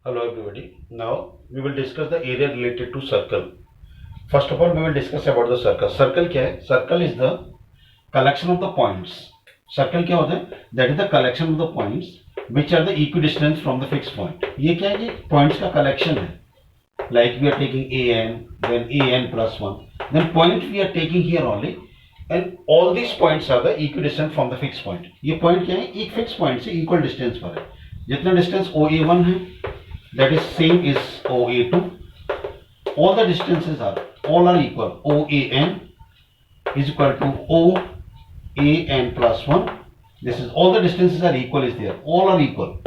Hello everybody. Now we will discuss the area related to circle. First of all, we will discuss about the circle. Circle क्या है? Circle is the collection of the points. Circle क्या होता है? That is the collection of the points which are the equidistant from the fixed point. ये क्या है? ये points का collection है. Like we are taking an, then an plus one, then point we are taking here only, and all these points are the equidistant from the fixed point. ये point क्या है? एक fixed point से equal distance पर है. जितना distance OA1 है, that is same is OA2. All the distances are equal. OAN is equal to OAN plus 1. This is all the distances are equal is there. All are equal.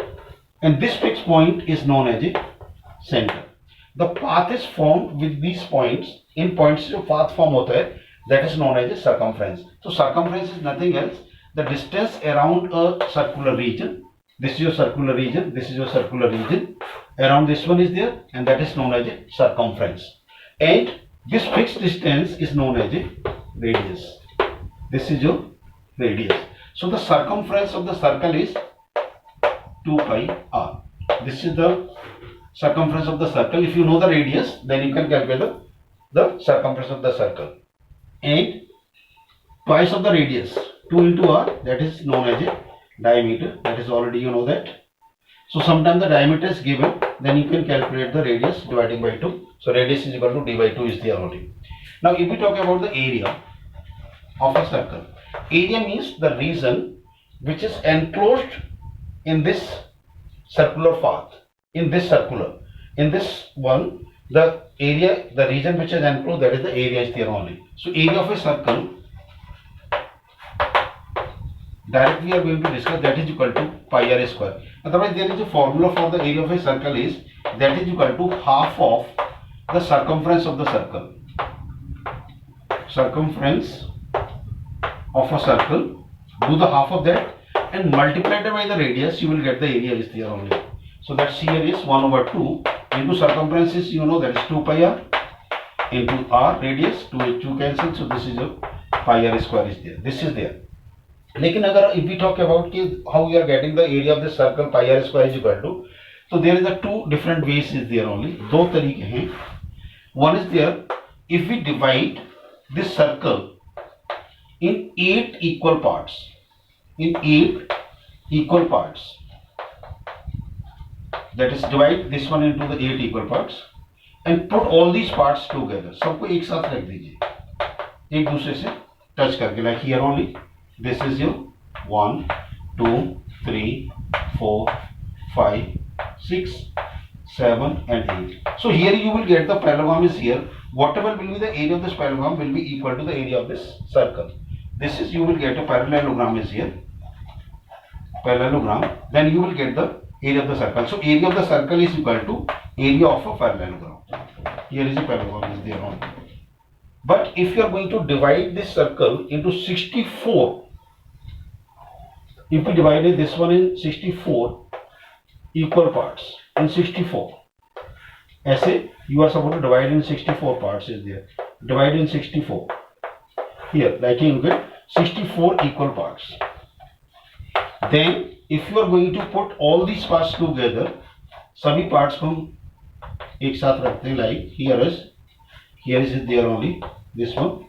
And this fixed point is known as a center. The path is formed with these points. In points जो path form होता है, that is known as a circumference. So circumference is nothing else. The distance around a circular region. This is your circular region. This is your circular region. Around this one is there, and that is known as a circumference. And this fixed distance is known as a radius. This is your radius. So the circumference of the circle is 2 pi r. This is the circumference of the circle. If you know the radius, then you can calculate the circumference of the circle. And twice of the radius, 2 into r, that is known as a diameter. That is already you know that. So sometimes the diameter is given, then you can calculate the radius dividing by 2. So radius is equal to d by 2 is there only. Now if we talk about the area of a circle, area means the region which is enclosed in this circular path, in this one, the area, the region which is enclosed, that is the area is there only. So area of a circle, directly we are going to discuss, that is equal to pi r square. Otherwise there is a formula for the area of a circle is that is equal to half of the circumference of the circle. Circumference of a circle, do the half of that and multiply it by the radius, you will get the area is there only. So that's here is 1 over 2 into circumference is, you know, that is 2 pi r into r radius, 2 cancel, so this is a pi r square is there. This is there. लेकिन अगर if we talk about how we are getting the area of the circle pi r square is equal to, so there is a two different ways is there only. दो तरीके हैं. One is there, if we divide this circle in 8 equal parts, that is divide this one into the 8 equal parts and put all these parts together. सबको एक साथ रख दीजिए, एक दूसरे से टच करके, like here only. This is your 1, 2, 3, 4, 5, 6, 7 and 8. So here you will get the parallelogram is here. Whatever will be the area of this parallelogram will be equal to the area of this circle. This is, you will get a parallelogram is here. Parallelogram. Then you will get the area of the circle. So area of the circle is equal to area of a parallelogram. Here is a parallelogram is there only. But if you are going to divide this circle into 64, if we divided this one in 64 equal parts, in 64, ऐसे you are supposed to divide in 64 parts is there. Divide in 64. Here, like you get 64 equal parts. Then, if you are going to put all these parts together, सभी parts को हम एक साथ रखते हैं, like here is there only, this one,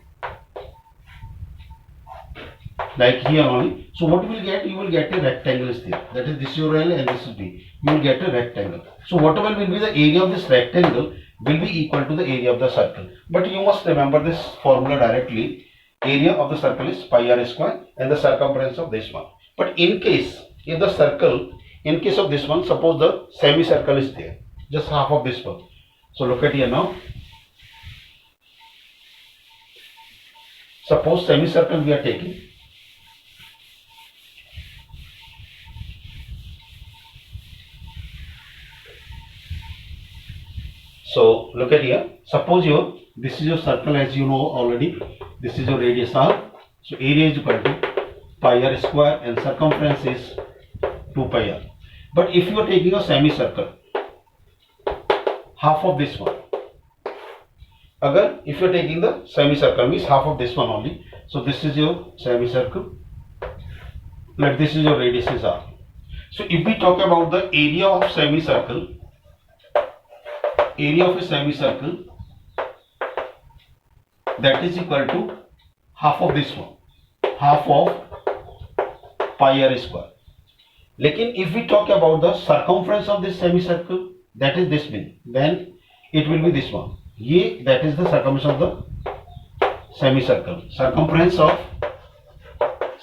like here only. So what you will get? You will get a rectangle is there. That is, this is your L and this is B. You will get a rectangle. So whatever will be the area of this rectangle will be equal to the area of the circle. But you must remember this formula directly. Area of the circle is pi r square and the circumference of this one. But in case, if the circle, in case of this one, suppose the semicircle is there, just half of this one. So look at here now. Suppose semicircle we are taking. So look at here. Suppose this is your circle as you know already. This is your radius r. So area is equal to pi r square and circumference is 2 pi r. But if you are taking a semicircle, half of this one. If you are taking the semicircle means half of this one only. So this is your semicircle. Like this is your radius is r. So if we talk about the area of semicircle, area of a semicircle that is equal to half of this one, half of pi r square. लेकिन if we talk about the circumference of this semicircle, that is this many, then it will be this one. ये that is the circumference of the semicircle. Circumference of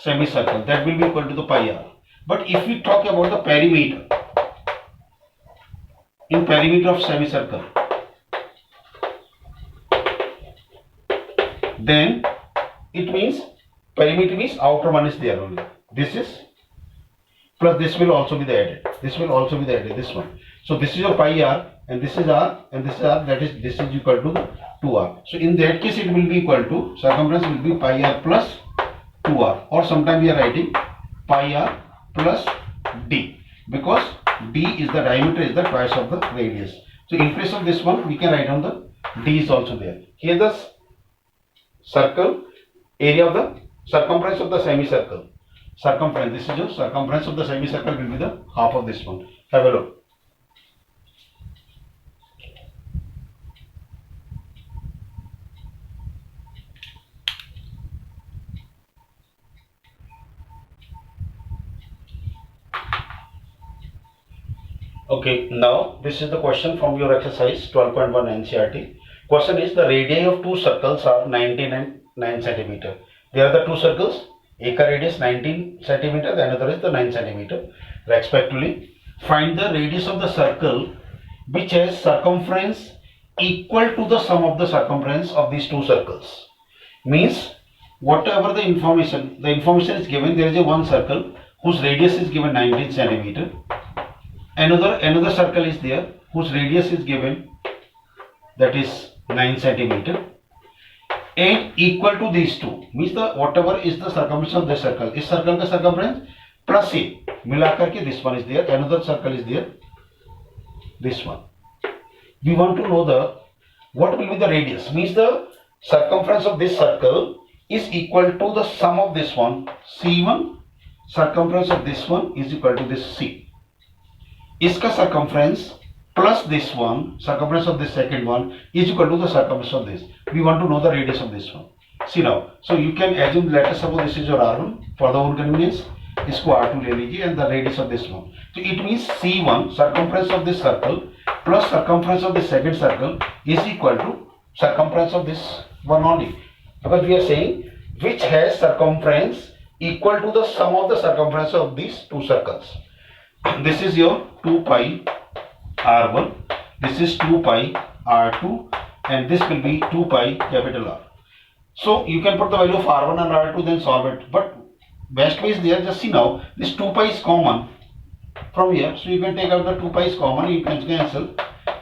semicircle that will be equal to the pi r. But if we talk about the perimeter, in perimeter of semicircle, then it means perimeter means outer one is there only. This is plus this will also be the added. This will also be the added. This one. So this is your pi r and this is r and this is r. That is this is equal to 2r. So in that case it will be equal to circumference will be pi r plus 2r, or sometimes we are writing pi r plus d, because d is the diameter is the twice of the radius. So in place of this one we can write down the d is also there. Here the circle area of the circumference of the semicircle. Circumference, this is your circumference of the semicircle will be the half of this one. Have a look. Okay, now this is the question from your exercise 12.1 NCERT. Question is the radii of two circles are 19 and 9 centimeter. There are the two circles. एक का radius 19 centimeter, the another is the 9 centimeter respectively. Find the radius of the circle which has circumference equal to the sum of the circumference of these two circles. Means whatever the information is given, there is a one circle whose radius is given 19 centimeter. Another circle is there whose radius is given, that is 9 centimeter. And equal to these two means the whatever is the circumference of the circle, इस circle का circumference plus a मिलाकर के this one is there, another circle is there, this one. We want to know the what will be the radius, means the circumference of this circle is equal to the sum of this one c1, circumference of this one is equal to this c. इसका circumference plus this one, circumference of this second one is equal to the circumference of this. We want to know the radius of this one. See now, so you can assume, let us suppose this is your r1 for the own convenience, इसको r2 ले लीजिए and the radius of this one. So it means c1, circumference of this circle plus circumference of the second circle is equal to circumference of this one only, because we are saying which has circumference equal to the sum of the circumference of these two circles. This is your 2 pi r1, this is 2 pi r2, and this will be 2 pi capital R. So you can put the value of r1 and r2, then solve it. But best way is there, just see now, this 2 pi is common from here. So you can take out the 2 pi is common, you can cancel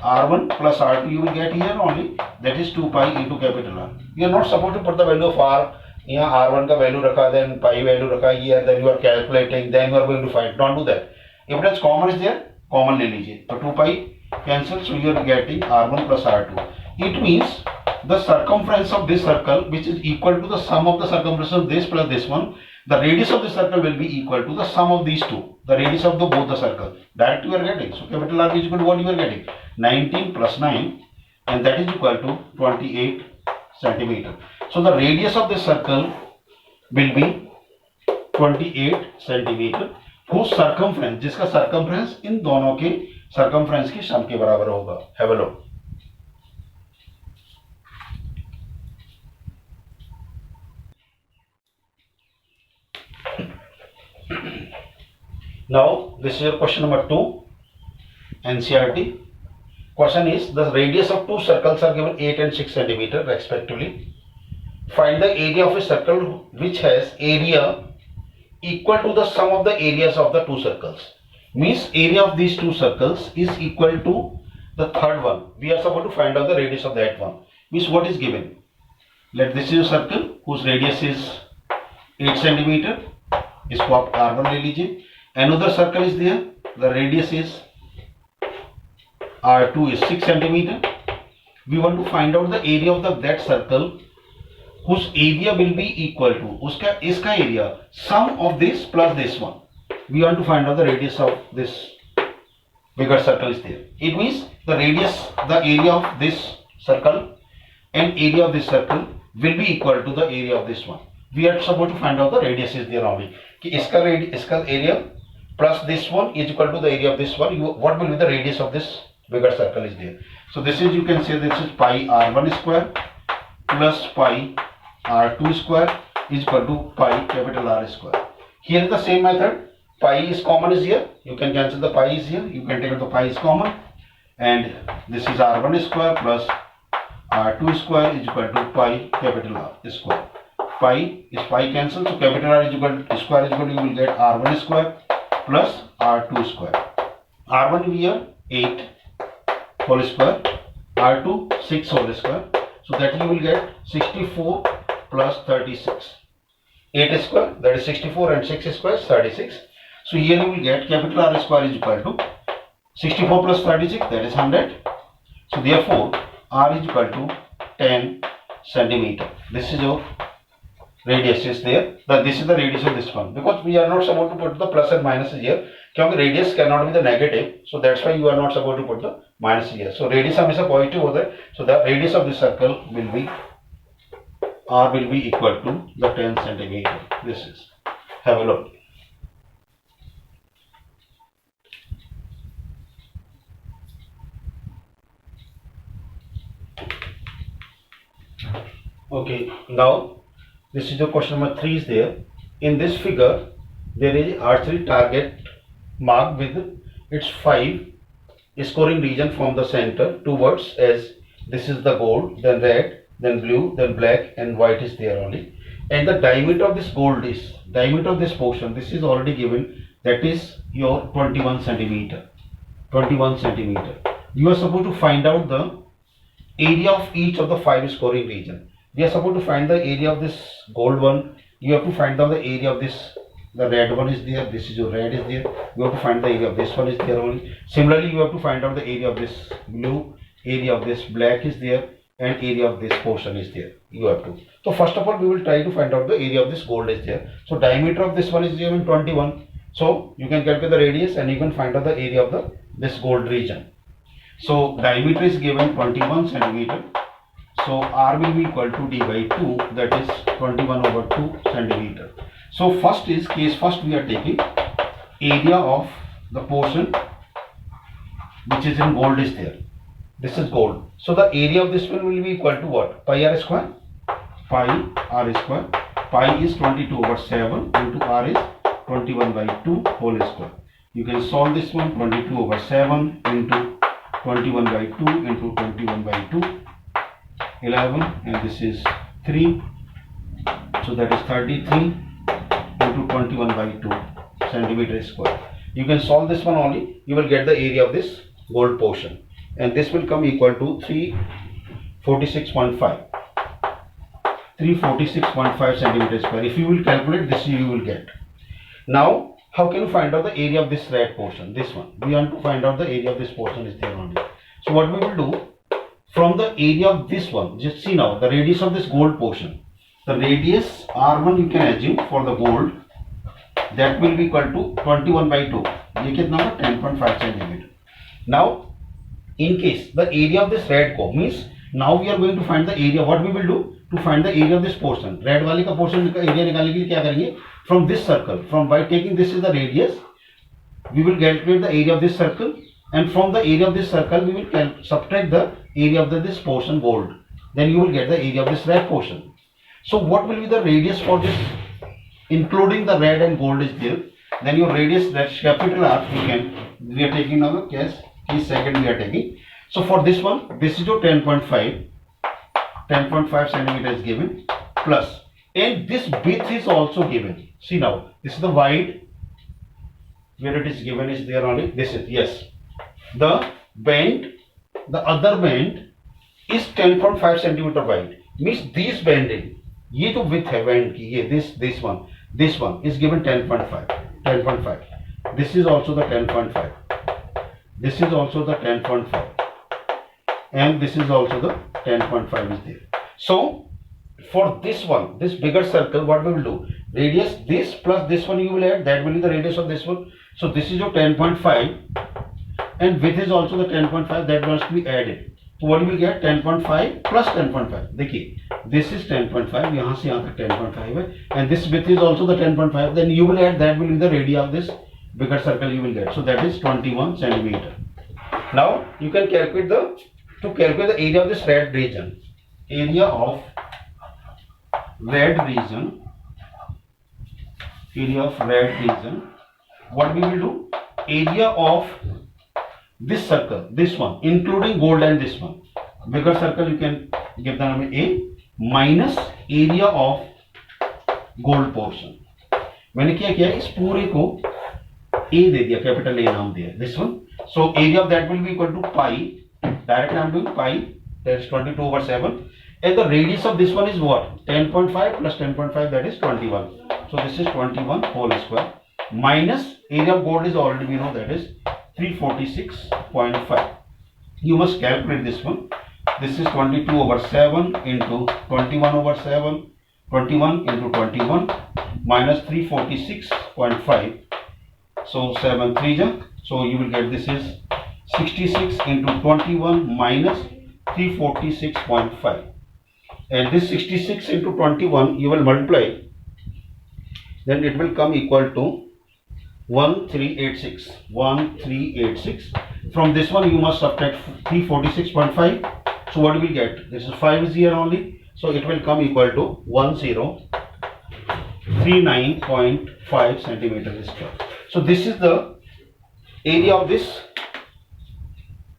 r1 plus r2, you will get here only, that is 2 pi into capital R. You are not supposed to put the value of r, यहाँ r1 का value रखा, then pi value रखा here, then you are calculating, then you are going to find. Don't do that. If it is common is there, common ले लीजिए. तो 2 pi cancel, so you are getting r1 plus r2. It means the circumference of this circle, which is equal to the sum of the circumference of this plus this one, the radius of the circle will be equal to the sum of these two, the radius of the both the circle. That you are getting. So capital R is equal to what you are getting, 19 plus 9, and that is equal to 28 centimeter. So the radius of this circle will be 28 centimeter, whose circumference, जिसका circumference इन दोनों के circumference की सम के बराबर होगा. Have a look. Now this is your question number 2, NCERT. Question is the radius of two circles are given 8 and 6 centimeter respectively. Find the area of a circle which has area equal to the sum of the areas of the two circles. Means area of these two circles is equal to the third one. We are supposed to find out the radius of that one. Means what is given? Let this is a circle whose radius is 8 centimeter. इसको आप r1 ले लीजिए. Another circle is there. The radius is r2 is 6 centimeter. We want to find out the area of that circle whose area will be equal to उसका इसका area sum of this plus this one. We want to find out the radius of this bigger circle is there. It means the radius, the area of this circle and area of this circle will be equal to the area of this one. We are supposed to find out the radius is there only. कि इसका area plus this one is equal to the area of this one. What will be the radius of this bigger circle is there. So this is, you can say this is pi r1 square plus pi r2 square is equal to pi capital R square. Here is the same method. Pi is common is here. You can cancel the pi is here. You can take the pi is common. And this is r1 square plus r2 square is equal to pi capital R square. Pi is pi cancelled. So capital R is equal to square is equal to, you will get r1 square plus r2 square. R1 here 8 whole square, R2 6 whole square. So that you will get 64 plus 36. 8 square, that is 64, and 6 square is 36. So here you will get capital R square is equal to 64 plus 36, that is 100. So therefore R is equal to 10 centimeter. This is your radius is there. This is the radius of this one, because we are not supposed to put the plus and minus here. क्योंकि radius cannot be the negative, so that's why you are not supposed to put the minus here. So radius हमेशा positive होता है. So the radius of this circle will be R will be equal to the 10 centimeter. This is. Have a look. Okay. Now this is the question number 3 is there. In this figure, there is archery target marked with its 5 scoring region from the center towards, as this is the gold, then red, then blue, then black, and white is there only. And the diameter of this gold is, diameter of this portion, this is already given, that is your 21 centimeter. 21 centimeter. You are supposed to find out the area of each of the 5 scoring region. We are supposed to find the area of this gold one. You have to find out the area of this. The red one is there. This is your red is there. You have to find the area of this one is there only. Similarly, you have to find out the area of this blue. Area of this black is there, and area of this portion is there. You have to. So first of all, we will try to find out the area of this gold is there. So diameter of this one is given 21. So you can calculate the radius and you can find out the area of this gold region. So diameter is given 21 centimeter. So R will be equal to D by 2, that is 21 over 2 centimeter. So first is case first we are taking area of the portion which is in gold is there. This is gold. So the area of this one will be equal to what? Pi R square? Pi R square. Pi is 22 over 7 into R is 21 by 2 whole square. You can solve this one. 22 over 7 into 21 by 2 into 21 by 2. 11, and this is 3, so that is 33 into 21 by 2 centimeter square. You can solve this one only, you will get the area of this gold portion, and this will come equal to 346.5 centimeter square. If you will calculate this, you will get. Now how can you find out the area of this red portion? This one, we want to find out the area of this portion is there only. So what we will do, from the area of this one, just see now the radius of this gold portion. The radius R1 you can assume for the gold, that will be equal to 21 by 2. ये कितना होगा? 10.5 centimeter. Now, in case the area of this red को means now we are going to find the area. What we will do to find the area of this portion? Red वाले का portion का area निकालने के लिए क्या करेंगे? From this circle, from by taking this is the radius, we will calculate the area of this circle, and from the area of this circle we will subtract the area of this portion gold. Then you will get the area of this red portion. So what will be the radius for this, including the red and gold is there? Then your radius, that's capital R, we are taking now the case second we are taking. So for this one, this is your 10.5 centimeter is given, plus, and this width is also given. See now, this is the wide, where it is given is there only. This is, yes, the bend, the other bend is 10.5 centimeter wide. Means this bending, ये जो width है bend की, ये this one is given 10.5. This is also the 10.5. This is also the 10.5, and this is also the 10.5 is there. So for this one, this bigger circle, what we will do? Radius this plus this one you will add, that will be the radius of this one. So this is your 10.5 and width is also the 10.5, that must be added. So what you will get 10.5 plus 10.5. देखिए, this is 10.5, यहाँ से यहाँ तक 10.5 है, and this width is also the 10.5. Then you will add, that will be the radius of this bigger circle you will get. So that is 21 centimeter. Now you can calculate to calculate the area of this red region. Area of red region. Area of red region. What we will do? Area of this circle, this one, including gold and this one. Bigger circle you can give the name A minus area of gold portion. मैंने क्या किया, इस पूरे को A दे दिया, capital A नाम दिया, this one. So area of that will be equal to pi. Directly I am doing pi. That's 22/7. And the radius of this one is what? 10.5 plus 10.5, that is 21. So this is 21 whole square. Minus area of gold is already we know, that is 346.5. You must calculate this one. This is 22/7 into 21/7. 21 into 21 minus 346.5. So 7 3 ja. So you will get this is 66 into 21 minus 346.5. And this 66 into 21 you will multiply. Then it will come equal to 1386. 1386. From this one you must subtract 346.5. So what we will get? This is 5 is here only. So it will come equal to 1039.5 centimeter square. So this is the area of this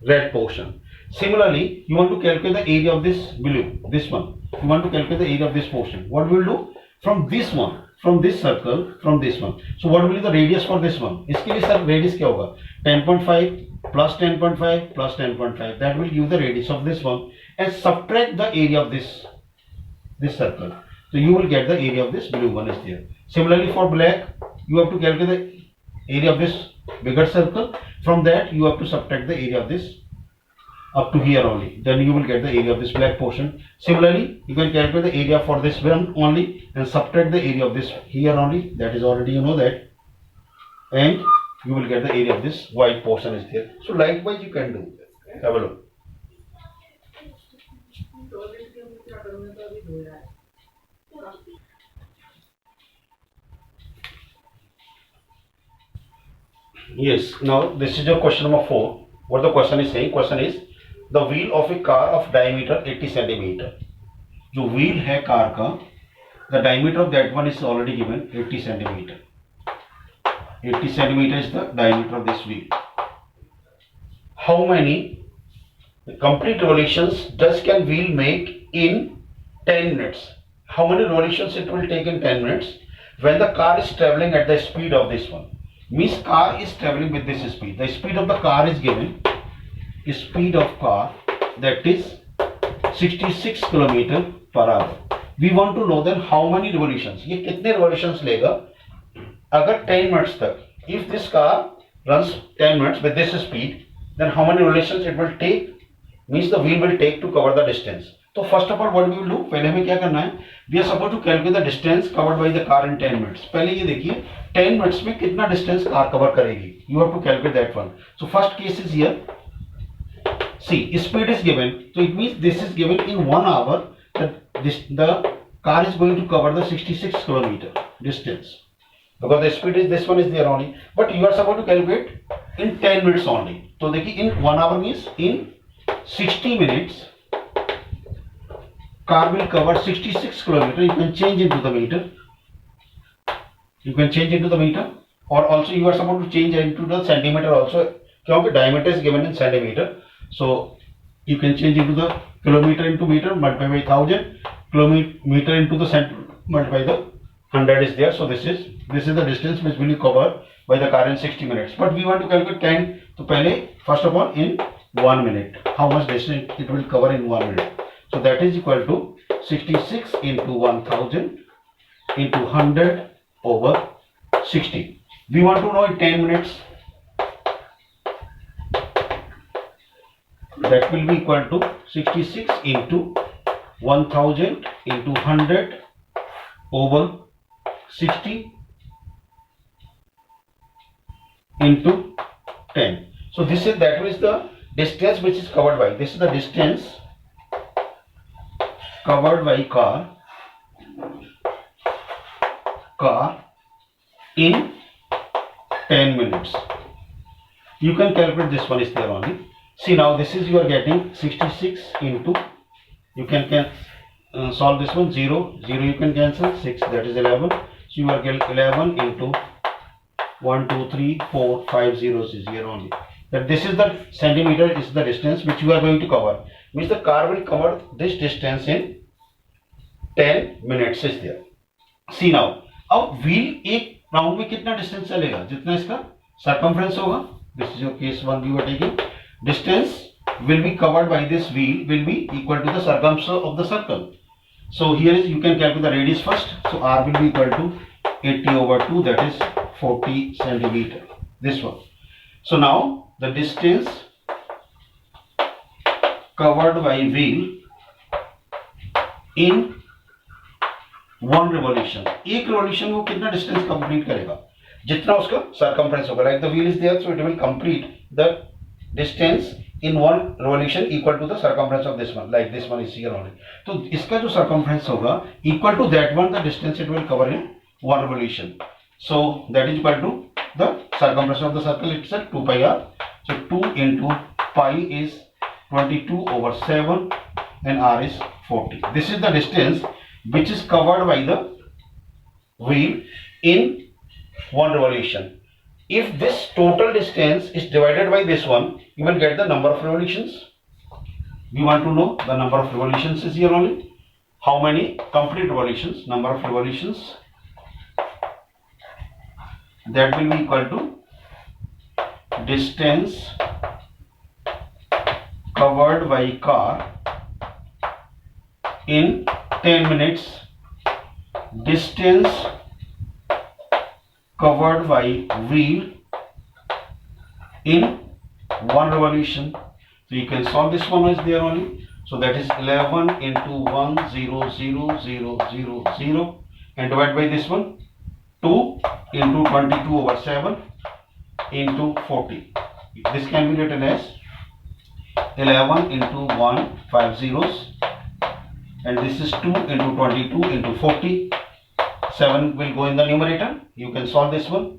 red portion. Similarly, you want to calculate the area of this blue, this one. You want to calculate the area of this portion. What we will do? From this one, from this circle, from this one. So what will be the radius for this one? इसके लिए sir radius क्या होगा? 10.5 plus 10.5 plus 10.5. That will give the radius of this one, and subtract the area of this circle. So you will get the area of this blue one is there. Similarly for black, you have to calculate the area of this bigger circle. From that you have to subtract the area of this up to here only. Then you will get the area of this black portion. Similarly, you can calculate the area for this one only and subtract the area of this here only. That is already you know that. And you will get the area of this white portion is there. So likewise you can do. Have a look. Yes, now this is your question number 4. What the question is saying? Question is the wheel of a car of diameter 80 centimeter. जो wheel है car का, the diameter of that one is already given 80 centimeter. 80 centimeter is the diameter of this wheel. How many complete revolutions does can wheel make in 10 minutes? How many revolutions it will take in 10 minutes when the car is traveling at the speed of this one? Means car is traveling with this speed. The speed of the car is given. Speed of car, that is 66 kilometre per hour. We want to know then how many revolutions. ये कितने revolutions लेगा अगर 10 minutes तक. If this car runs 10 minutes with this speed, then how many revolutions it will take? Means the wheel will take to cover the distance. तो first of all what we will do, पहले हमें क्या करना है? We are supposed to calculate the distance covered by the car in 10 minutes. पहले ये देखिए 10 minutes में कितना distance car cover करेगी. You have to calculate that one. So first case is here. See, speed is given, so it means this is given in 1 hour that the car is going to cover the 66 kilometer distance, because the speed is this one is there only, but you are supposed to calculate in 10 minutes only. So देखिए in 1 hour means in 60 minutes car will cover 66 kilometer. You can change into the meter. You can change into the meter, or also you are supposed to change into the centimeter also. क्योंकि diameter is given in centimeter. So you can change into the kilometer into meter, multiply by 1000, kilometer into the cent, multiply the 100 is there. So this is the distance which will be covered by the car in 60 minutes. But we want to calculate 10. So पहले first of all in 1 minute, how much distance it will cover in 1 minute. So that is equal to 66 into 1000 into 100 over 60. We want to know in 10 minutes. That will be equal to 66 into 1000 into 100 over 60 into 10. So this is, that is the distance which is covered by, this is the distance covered by car in 10 minutes. You can calculate, this one is there only. See now, this is, you are getting 66 into, you can solve this one, 0 0 you can cancel, 6, that is 11. So you are getting 11 into 1 2 3 4 5 zeros is here only. That this is the centimeter, is the distance which you are going to cover. Means the car will cover this distance in 10 minutes is there. See now, अब wheel एक round में कितना distance चलेगा, जितना इसका circumference होगा. This is your case 1 we are taking. Distance will be covered by this wheel will be equal to the circumference of the circle. So here is, you can calculate the radius first. So r will be equal to 80 over 2, that is 40 centimeter, this one. So now the distance covered by wheel in one revolution, एक revolution वो कितना distance complete करेगा, जितना उसका circumference होगा. Like the wheel is there, so it will complete the distance in one revolution equal to the circumference of this one. Like this one is here only. तो इसका जो circumference होगा equal to that one, the distance it will cover in one revolution. So that is equal to the circumference of the circle itself, 2 pi r. So 2 into pi is 22 over 7 and r is 40. This is the distance which is covered by the wheel in one revolution. If this total distance is divided by this one, you will get the number of revolutions. We want to know the number of revolutions is here only. How many complete revolutions, number of revolutions, that will be equal to distance covered by car in 10 minutes, distance covered by wheel in one revolution. So you can solve this one is there only. So that is 11 into 1 0 0 0 0 0 and divided by this one, 2 into 22 over 7 into 40. This can be written as 11 into 1 5 zeros, and this is 2 into 22 into 40. 7 will go in the numerator. You can solve this one.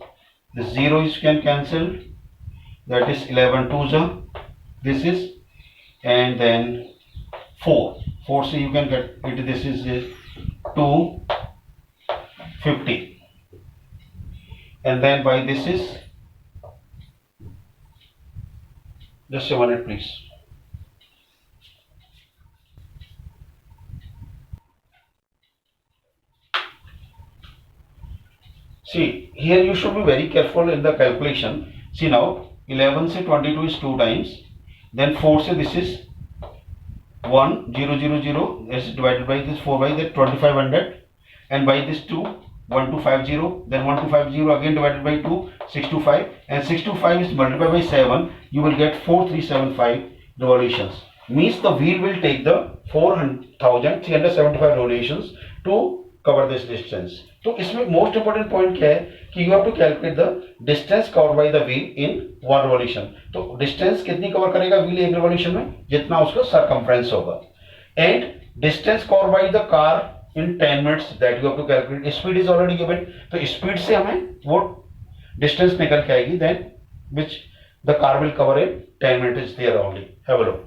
The zeros can cancel. That is 11 2s. This is, and then 4. 4 so you can get it. This is 250. And then by this is, just a minute please. See, here you should be very careful in the calculation. See now, 11 से 22 is 2 times, then 4 से this is 1 0 0 0, is divided by this 4 by that 2500, and by this 2 1250, then 1250 again divided by 2 625, and 625 is multiplied by 7, you will get 4375 revolutions. Means the wheel will take the 4375 revolutions to cover this distance. तो इसमें most important point क्या है कि you have to calculate the distance cover by the wheel in one revolution. तो distance कितनी cover करेगा wheel एक revolution में, जितना उसका सर्कमफ्रेंस होगा. And distance cover by the car in 10 minutes, that you have to calculate. Speed is already given, तो speed से हमें वो डिस्टेंस निकल के आएगी, then which the car will cover in 10 minutes there only. Have a look.